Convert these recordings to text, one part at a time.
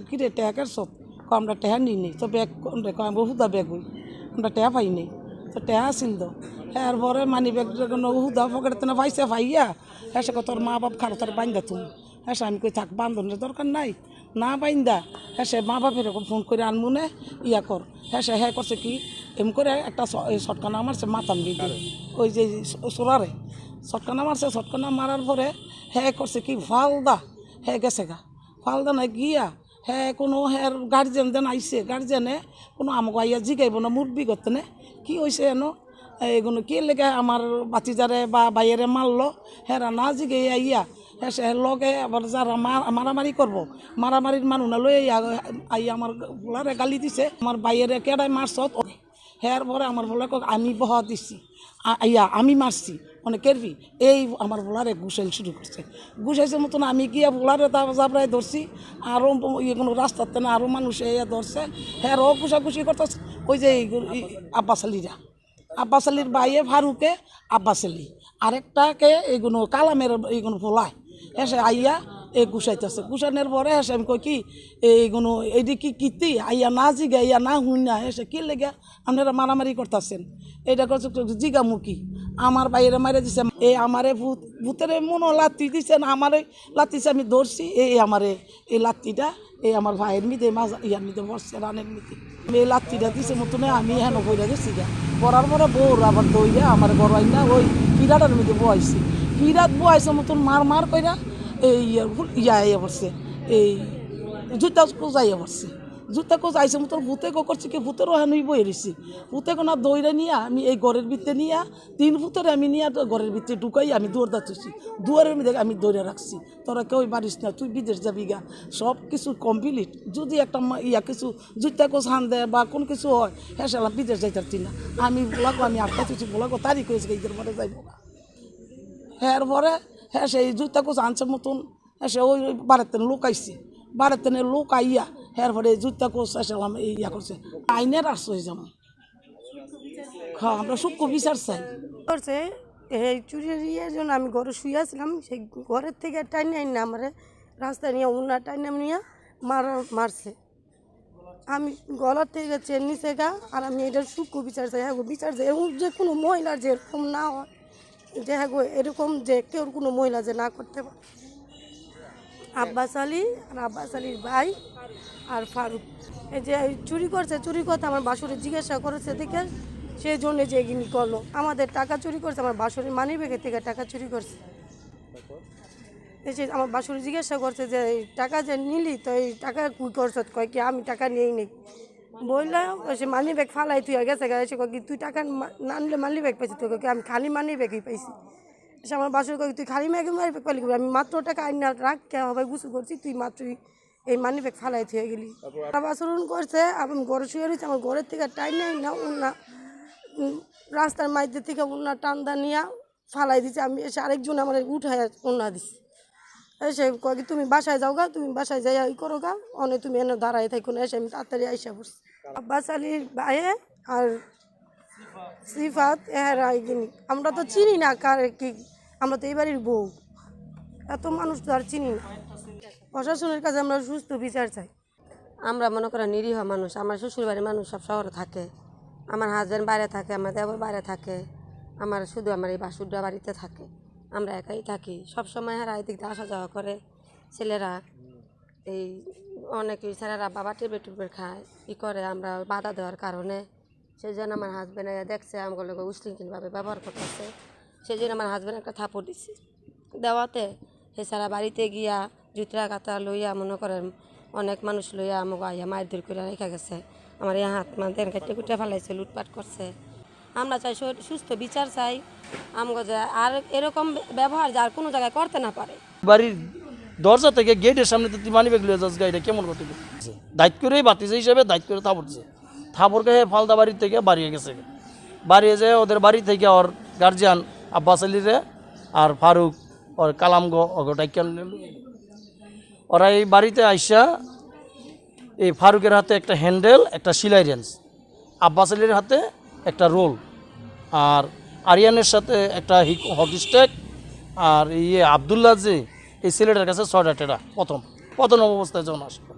কিরে ট্যাকের সব আমরা টেহা নিই নি তো ব্যাগ আমরা হুদা ব্যাগ হই আমরা টেহা পাই নি তো টেহা আসিল তো এরপরে মানি ব্যাগ হুদা পকেটে না পাইছে পাইয়া হ্যাঁ সে তোর মা বাপ খারো তোর বাইন্দা তুমি হ্যাঁ আমি কই থাক বান্ধনের দরকার নাই না বাইন্দা হ্যাঁ সে মা বাপের এরকম ফোন করে আনমুনে ইয়া কর হ্যাঁ করছে কি এম করে একটা শটকানা মারছে মাতাম দিয়ে ওই যে সোরারে শটকানা মারছে শটকানা মারার পরে হ্যাঁ করছে কি ফালদা হ্যাঁ গেছে গা ফালদা না গিয়া হ্যাঁ কোনো হ্যাঁ গার্জেন দেন আইসে গার্জেনে কোনো আমাকে আইয়া জিগাইব না মুরবি করতে না কি হয়েছে এনো এগুলো কি লেগে আমার বাতিজারে বা বাইরে মারলো হ্যাঁ না জিগে আইয়া হ্যাঁ সে লগে আবার যারা মারামারি করবো মারামারির মানুষ না লই আইয়া আমার বলারে গালি দিছে আমার বাইরে কেডাই মারছত হ্যাঁ পরে আমার বলে আমি বহা দিছি আমি মারছি মানে কেরবি এই আমার বোলারে গুছাইল শুরু করছে গুছাইছে মতন আমি গিয়া বোলারে জাবরায় ধরছি আরও কোনো রাস্তাতে না আরও মানুষ এ ধরছে হ্যাঁ ও ঘুষাঘুষি করতেছে ওই যে আব্বাস আলির বাইয়ে ফারুকে আব্বাস আলী আরেকটাকে এইগুলো কালামের এইগুলো ভোলায় হ্যাঁ সে আইয়া এই গুছাইতেছে গুছানোর পরে হ্যাঁ আমি কই কি এইগুলো এইদিকে কীর্তি আইয়া না জিগা ইয়া না হুই না এসে কি লেগে আপনারা মারামারি করতেছেন এটা করছে জিগামুখী আমার বাইরে মারে দিছে এই আমারে ভূতের মনো লাত্তি দিছেন আমারে লাত্তিছে আমি ধরছি আমারে এই লাত্তিটা এই আমার ভাইয়ের মিদে মাঝ ইয়ার মিদে বসছে রানের মিদে এই লাত্তিটা দিছে মতনে আমি হেন বইরা গেছি গা পড়ার পরে বউর আবার দইরা আমার গড়াই না ওই হিরাটার মিদে বয়াইছি হিরাত বয়াইছে মতন মার কইরা এই ইয়া পড়ছে এই জুতা কোজাইয়া পড়ছে জুতা কোজাইছে মতন ভূতে করছে কি ভূতেরও হানুই বই রয়েছি ভূতে কোনা দইরা নিয়ে আমি এই ঘরের ভিতরে নিয়ে 3 ভূতের আমি নিয়ে ঘরের ভিতরে ঢুকাই আমি দুয়ার দাঁড়িয়েছি দুয়ারের মধ্যে আমি দৌড়ে রাখছি তোরা কেউ পারিস না তুই বিদেশ যাবি গা সব কিছু কমপ্লিট যদি একটা ইয়া কিছু জুতা কোচ হান দেয় বা কোন কিছু হয় হ্যাঁ সালাম বিদেশ যাইতে পারতি না আমি বলাগো আমি আটকাইতেছি বলাগো তারিখ হয়েছে ঈদের পরে যাইব না হ্যাঁ পরে হ্যাঁ সেই জুতা কোচ আনছে মতন হ্যাঁ সে ওই বারেতেন লোক আইসি বারেতেনের লোক আইয়া হ্যাঁ পরে জুতা কোচ আসলাম এই ইয়া করছে আইনের আশ্রয় যেমন হ্যাঁ আমরা সূক্ষ্ম বিচার চাই করছে এই চুরির ইয়ের জন্য আমি ঘরে শুয়েছিলাম সেই ঘরের থেকে টাইনে আইন না আমার রাস্তায় নিয়ে উন্না টাইনে নিয়ে মারছে আমি গলার থেকে চেন নিচে গা আর আমি এটার সূক্ষ্ম বিচার চাই হ্যাঁ বিচার চাই এরকম যে কোনো মহিলার যে এরকম না হয় যে হ্যাঁ এরকম যে কেউ কোনো মহিলা যে না করতে পারে আব্বাস আলী আর আব্বাস আলীর ভাই আর ফারুক এই যে চুরি করতে আমার বাসুরে জিজ্ঞাসা করেছে দেখে সেই জন্য যে এগিনি করলো আমাদের টাকা চুরি করছে আমার বাসুরের মানি ব্যাগের থেকে টাকা চুরি করছে এসে আমার বাসুরে জিজ্ঞাসা করছে যে টাকা যে নিলি তো এই টাকা কী করছ কয় কি আমি টাকা নিয়েই নেই বললাম সে মানি ব্যাগ ফালাই তুই গেছে এসে কয় কি তুই টাকা না নিলে মানি ব্যাগ পাইছি তোকে আমি খালি মানি ব্যাগই পাইছি এসে আমার বাসুর কয় তুই খালি মানি ব্যাগ পাইলি আমি মাত্র টাকা আইন না রাখ কে হবে গুছু করছি তুই মাত্রই এই মানি ব্যাগ ফালাই থুয়ে গেলি আচরণ করছে আমি ঘরে শুয়ে রয়েছি আমার ঘরের থেকে টাইম নেই না না রাস্তার মাইদের থেকে ওনা টান্দা নিয়ে ফালাই দিচ্ছে আমি এসে আরেকজন আমার উঠায় ওনা দিছি এসে কয়ে তুমি বাসায় যাও গা তুমি বাসায় যাই ই করো গা অনেক তুমি এনে দাঁড়ায় থাকো না এসে আমি তাড়াতাড়ি আইসা পড়ছি আব্বাস আলীর ভাইয়ে আর সিফাত এরা এগিনি আমরা তো চিনি না কার কি আমরা তো এই বাড়ির বউ এত মানুষ তো আর চিনি না প্রশাসনের কাছে আমরা সুস্থ বিচার চাই আমরা মনে করি নিরীহ মানুষ আমার শ্বশুরবাড়ির মানুষ সব শহরে থাকে আমার হাজব্যান্ড বাইরে থাকে আমার দেবর বাইরে থাকে আমার শুধু আমার এই বাসুরটা বাড়িতে থাকে আমরা একাই থাকি সবসময় হারা এদিক দিয়ে আসা যাওয়া করে ছেলেরা এই অনেক ছেলেরা বাবা টেবে খায় ই করে আমরা বাধা দেওয়ার কারণে সেই জন্য আমার হাজব্যান্ড দেখছে আমগুলো উশৃঙ্খলভাবে ব্যবহার করতেছে সেই জন্য আমার হাজব্যান্ড একটা থাপড় দিচ্ছে দেওয়াতে সে সারা বাড়িতে গিয়া জুতরা কাতা লইয়া মনে করেন অনেক মানুষ লইয়া আমাকে আইয়া মারধর করে রেখে গেছে আমার এই হাত দেন কেটে কুটে ফেলাইছে লুটপাট করছে আমরা চাই সুস্থ বিচার চাই আমগো যে আর এরকম ব্যবহার যার কোনো জায়গায় করতে না পারে বাড়ির দরজা থেকে গেটের সামনে তুই মানি ব্যাগ লিয়ে যাস গাড়িটা কেমন করতে দায়িত্ব করেই বাতিছে হিসাবে দায়িত্ব করে থাপড়ছে থাপড়কে ফালদা বাড়ির থেকে বাড়িয়ে গেছে বাড়িয়ে যায় ওদের বাড়ি থেকে ওর গার্জিয়ান আব্বাস আলীরে আর ফারুক ওর কালামগো ওটাইকান ওরা এই বাড়িতে আইসা এই ফারুকের হাতে একটা হ্যান্ডেল একটা সিলাই রেঞ্জ আব্বাস আলীর হাতে একটা রোল আর আরিয়ানের সাথে একটা হকি স্টেক আর আবদুল্লাহ যে এই ছেলেটার কাছে 6টা টেরা প্রথম অবস্থায় যখন আসলো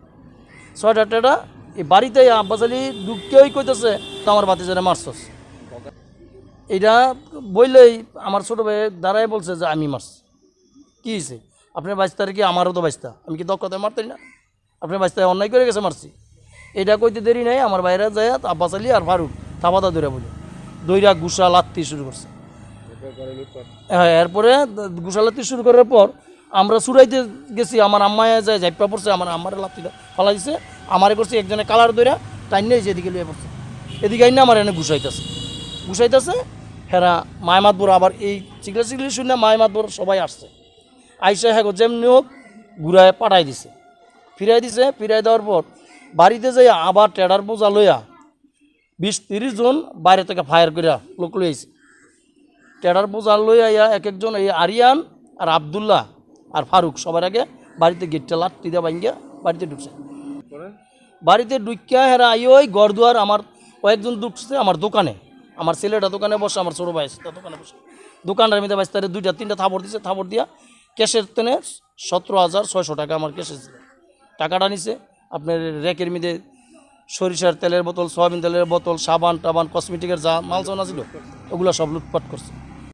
ছয়টা টেটা এই বাড়িতে আব্বাস আলী ঢুকেই কইতেছে তো আমার বাতিজারে মারছস। এটা বললেই আমার ছোটো ভাই দাঁড়ায় বলছে যে আমি মারছি। কী হয়েছে আপনার 22 তারিখে আমারও তো 22টা, আমি কি দক্ষতায় মারতাই না? আপনার 22 তারিখে অন্যায় করে গেছে মারছি। এটা কইতে দেরি নাই, আমার বাইরে যায় আব্বাস আলী আর ফারুক থাপাতা দৌড়া বলে দইরা গুসা লাত্তি শুরু করছে। হ্যাঁ, এরপরে গুসা লাত্তি শুরু করার পর আমরা চুরাইতে গেছি, আমার আম্মায় যায় ঝাইপা পড়ছে, আমার আম্মারে লাত্তিটা ফালা দিছে, আমারে করছে একজনে কালার দইরা টাইন নিয়ে এদিকে লিয়ে পড়ছে, এদিকে আইনা আমার এনে গুছাইতেছে হেরা মায়মাতপুর। আবার এই চিকলি শুনে মায়মাতপুর সবাই আসছে, আইসা হ্যাঁ যেমনি হোক ঘুরায় পাঠাই দিছে, ফিরাই দেওয়ার পর বাড়িতে যাই আবার টেডার বোঝা লইয়া 20-30 জন বাইরে থেকে ফায়ার করিয়া লোক লইয়াছে। টেডার বোঝা লইয়া এক একজন এই আরিয়ান আর আবদুল্লাহ আর ফারুক সবার আগে বাড়িতে গেটটা লাট্টি দিয়ে ভাঙ্গিয়া বাড়িতে ঢুকছে। বাড়িতে ঢুকিয়া হেরা ওই গড়দুয়ার আমার কয়েকজন ঢুকছে আমার দোকানে, আমার ছেলেটা দোকানে বসে, আমার ছোটো ভাই তার দোকানে বসে, দোকানটার মধ্যে 22 তারিখে 2-3টা থাপড় দিছে, থাপড় দিয়া ক্যাশের তেনে 17,600 টাকা আমার ক্যাশে ছিল। টাকাটা নিছে, আপনার র্যাকের মধ্যে সরিষার তেলের বোতল, সয়াবিন তেলের বোতল, সাবান টাবান, কসমেটিকের যা মাল চানা ছিল ওগুলো সব লুটপাট করছে।